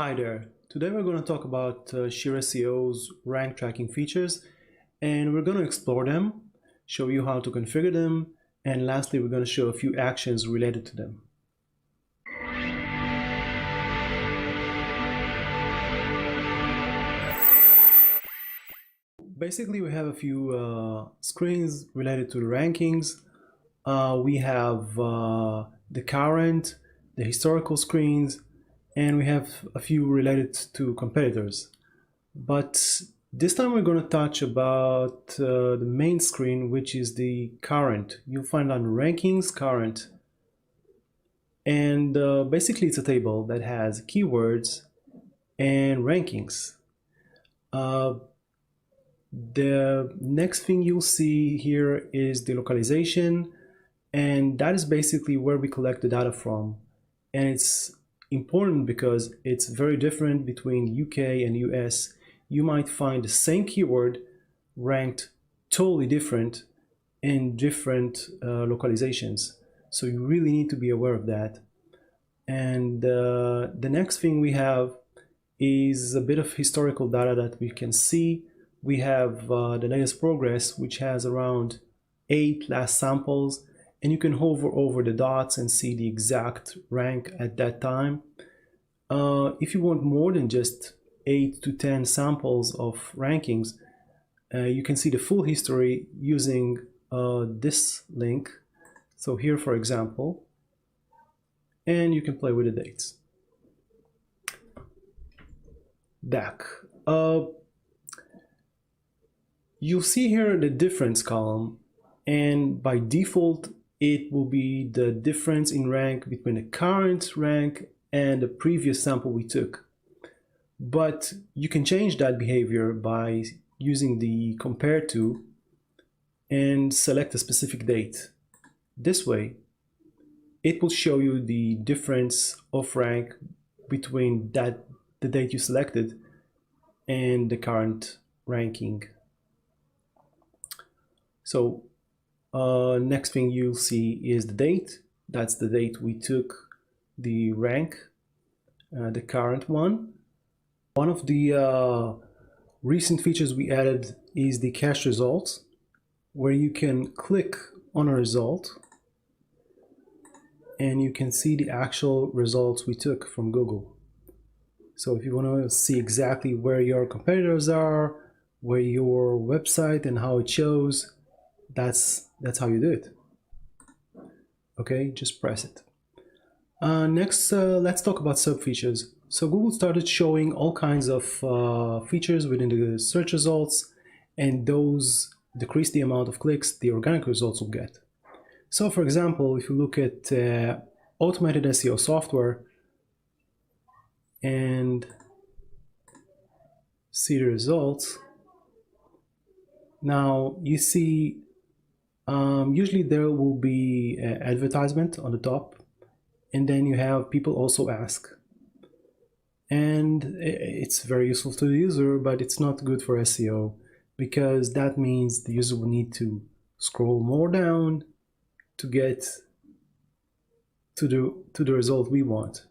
Hi there. Today we're going to talk about SheerSEO's rank tracking features, and we're going to explore them, show you how to configure them, and lastly we're going to show a few actions related to them. Basically we have a few screens related to the rankings. We have the current, the historical screens, and we have a few related to competitors. But this time we're going to touch about the main screen, which is the current. You'll find on rankings, current. And basically it's a table that has keywords and rankings. The next thing you'll see here is the localization, and that is basically where we collect the data from. And it's important because it's very different between UK and US. You might find the same keyword ranked totally different in different localizations. So you really need to be aware of that. And the next thing we have is a bit of historical data that we can see. We have the latest progress, which has around 8 last samples, and you can hover over the dots and see the exact rank at that time. If you want more than just 8 to 10 samples of rankings, you can see the full history using this link. So here, for example, and you can play with the dates. Back. You'll see here the difference column, and by default it will be the difference in rank between the current rank and the previous sample we took. But you can change that behavior by using the compare to and select a specific date. This way it will show you the difference of rank between the date you selected and the current ranking. So next thing you'll see is the date. That's the date we took the rank, the current one. One of the recent features we added is the cache results, where you can click on a result and you can see the actual results we took from Google. So if you want to see exactly where your competitors are, where your website and how it shows, that's how you do it. Okay, just press it. Next, let's talk about sub features. So Google started showing all kinds of features within the search results, and those decrease the amount of clicks the organic results will get. So for example, if you look at automated SEO software and see the results, now you see usually there will be an advertisement on the top, and then you have people also ask. And it's very useful to the user, but it's not good for SEO, because that means the user will need to scroll more down to get to the result we want,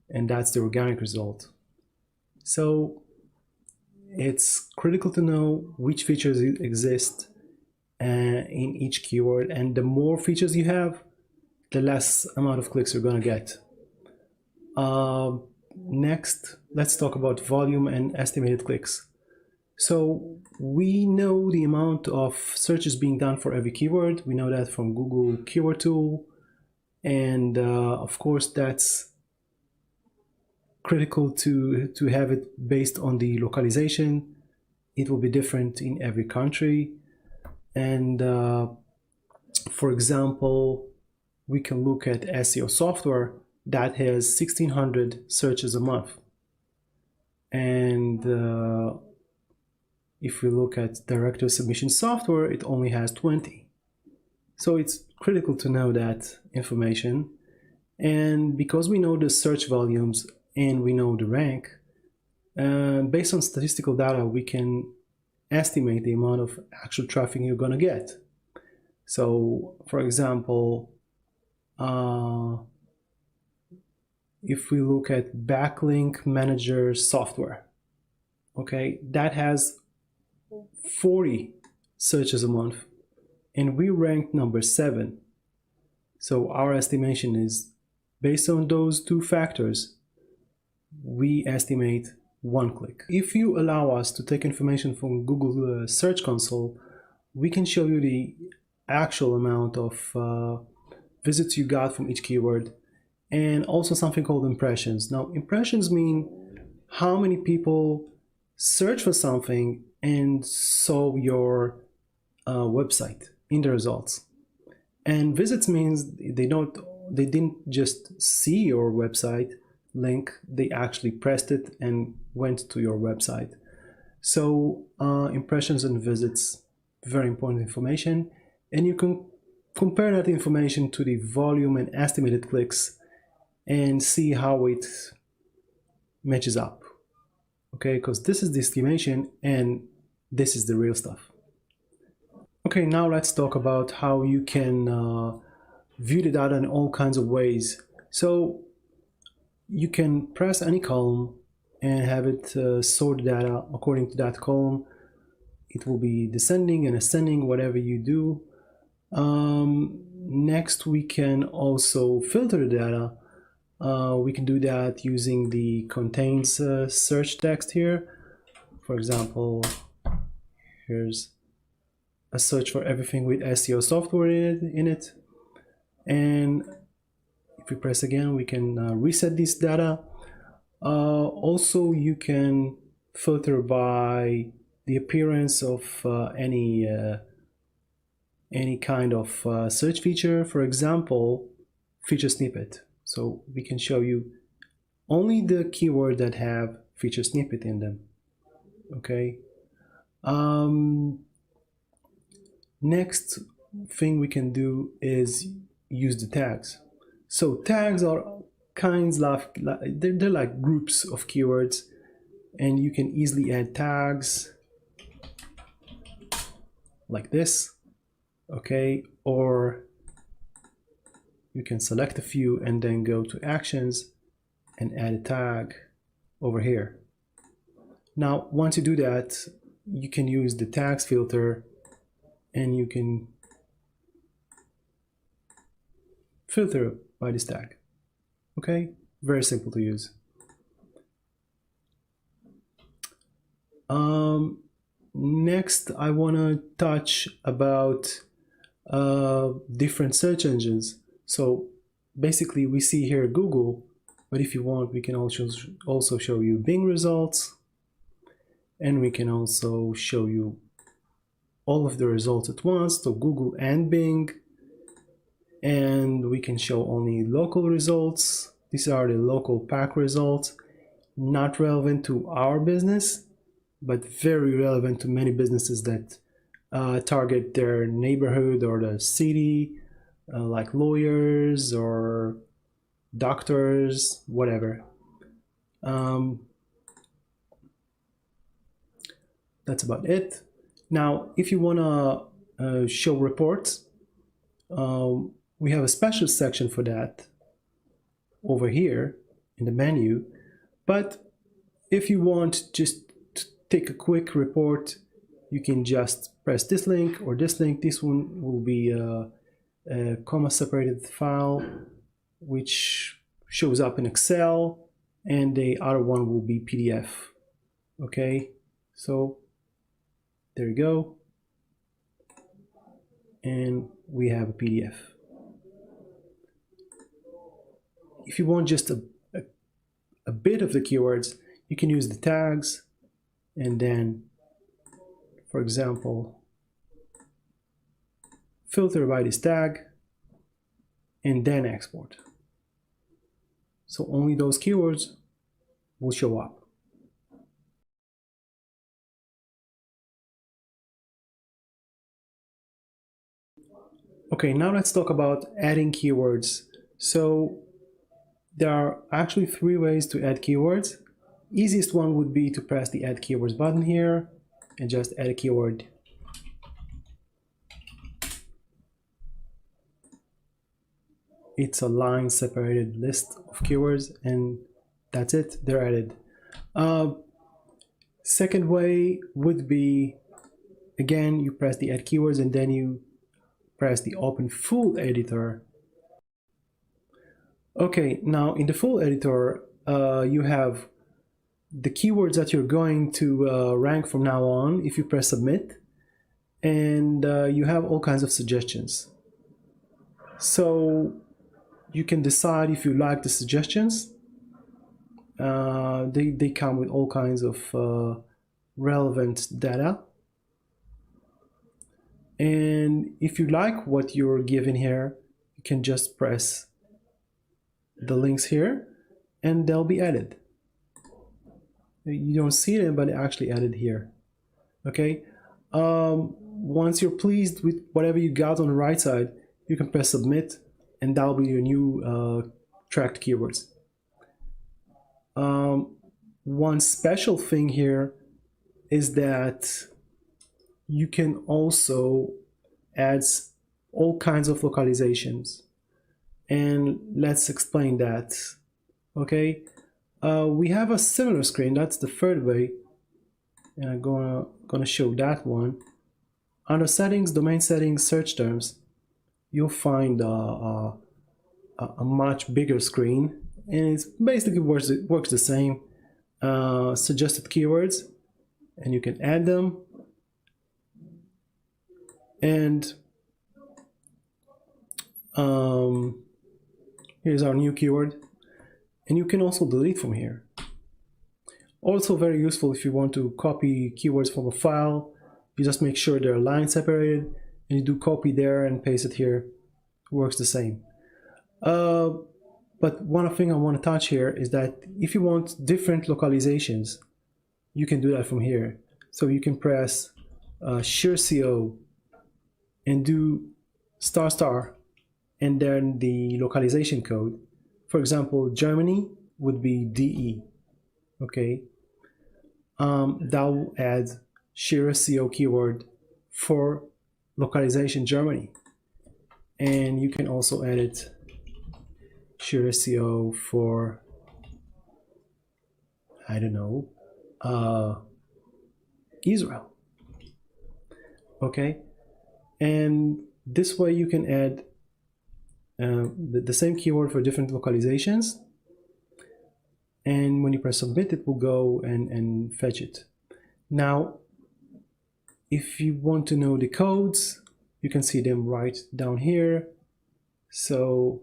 and that's the organic result. So it's critical to know which features exist in each keyword, and the more features you have, the less amount of clicks you're going to get. Next, let's talk about volume and estimated clicks. So we know the amount of searches being done for every keyword. We know that from Google Keyword Tool, and of course that's critical to have it based on the localization. It will be different in every country. And for example, we can look at SEO software that has 1,600 searches a month. And if we look at directory submission software, it only has 20. So it's critical to know that information. And because we know the search volumes and we know the rank, based on statistical data, we can estimate the amount of actual traffic you're going to get. So for example, if we look at backlink manager software, okay, that has 40 searches a month, and we ranked number 7. So our estimation is based on those two factors, we estimate 1 click. If you allow us to take information from Google Search Console, we can show you the actual amount of visits you got from each keyword, and also something called impressions. Now, impressions mean how many people search for something and saw your website in the results. And visits means they didn't just see your website link, they actually pressed it and went to your website. So impressions and visits, very important information, and you can compare that information to the volume and estimated clicks and see how it matches up. Okay, because this is the estimation and this is the real stuff. Okay, now let's talk about how you can view the data in all kinds of ways. So you can press any column and have it sort the data according to that column. It will be descending and ascending, whatever you do. Next, we can also filter the data. We can do that using the contains search text here. For example, here's a search for everything with SEO software in it. And if we press again, we can reset this data. Also, you can filter by the appearance of any kind of search feature. For example, feature snippet. So we can show you only the keyword that have feature snippet in them. Okay. Next thing we can do is use the tags. So tags are kinds of, they're like groups of keywords, and you can easily add tags like this, okay? Or you can select a few and then go to actions and add a tag over here. Now, once you do that, you can use the tags filter and you can filter by this tag. Okay, very simple to use. Next, I want to touch about different search engines. So basically, we see here Google, but if you want, we can also show you Bing results, and we can also show you all of the results at once, so Google and Bing. And we can show only local results. These are the local pack results, not relevant to our business, but very relevant to many businesses that target their neighborhood or the city, like lawyers or doctors, whatever. That's about it. Now, if you want to show reports, we have a special section for that over here in the menu. But if you want just to take a quick report, you can just press this link or this link. This one will be a comma separated file, which shows up in Excel, and the other one will be PDF. Okay, so there you go. And we have a PDF. If you want just a bit of the keywords, you can use the tags and then, for example, filter by this tag and then export. So only those keywords will show up. Okay, now let's talk about adding keywords. So there are actually 3 ways to add keywords. Easiest one would be to press the Add Keywords button here and just add a keyword. it's a line separated list of keywords, and that's it, they're added. Second way would be, again, you press the add keywords and then you press the open full editor. Okay, now in the full editor, you have the keywords that you're going to rank from now on if you press submit, and you have all kinds of suggestions. So you can decide if you like the suggestions. They come with all kinds of relevant data. And if you like what you're given here, you can just press the links here and they'll be added. You don't see them, but they're actually added here. Okay. Once you're pleased with whatever you got on the right side, you can press submit and that'll be your new tracked keywords. One special thing here is that you can also add all kinds of localizations, and let's explain that. Okay, we have a similar screen. That's the third way, and I'm gonna show that one. Under settings, domain settings, search terms, you'll find a much bigger screen, and it's basically works the same. Suggested keywords, and you can add them, and here's our new keyword, and you can also delete from here. Also very useful if you want to copy keywords from a file. You just make sure they're line separated and you do copy there and paste it here. It works the same. But one thing I want to touch here is that if you want different localizations, you can do that from here. So you can press SheerSEO and do ** and then the localization code. For example, Germany would be DE. Okay, that will add SheerSEO keyword for localization Germany, and you can also edit SheerSEO for, I don't know, Israel. Okay, and this way you can add the same keyword for different localizations, and when you press submit, it will go and fetch it. Now, if you want to know the codes, you can see them right down here. So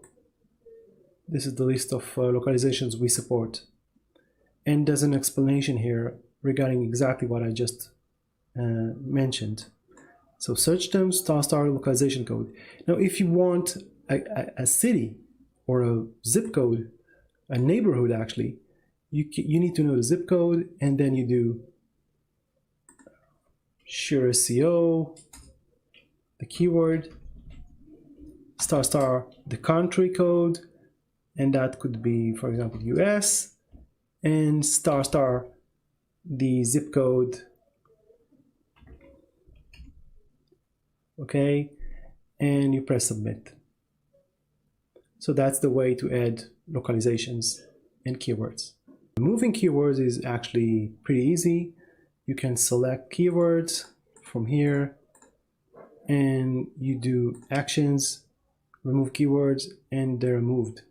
this is the list of localizations we support, and there's an explanation here regarding exactly what I just mentioned. So search terms, ** localization code. Now if you want a city or a zip code, a neighborhood actually, you need to know the zip code, and then you do SheerSEO, the keyword, ** the country code, and that could be, for example, US, and ** the zip code. Okay, and you press submit. So that's the way to add localizations and keywords. Removing keywords is actually pretty easy. You can select keywords from here and you do actions, remove keywords, and they're removed.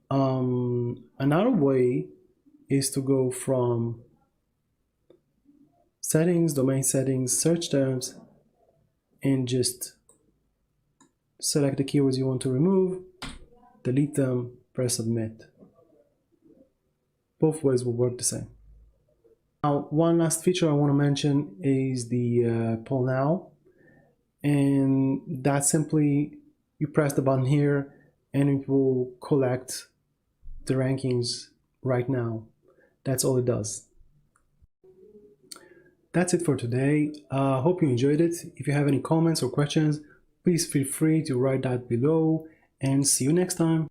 Another way is to go from settings, domain settings, search terms, and just select the keywords you want to remove, delete them, press submit. Both ways will work the same. Now, one last feature I want to mention is the poll now, and that's simply you press the button here and it will collect the rankings right now. That's all it does. That's it for today. Hope you enjoyed it. If you have any comments or questions, please feel free to write that below, and see you next time.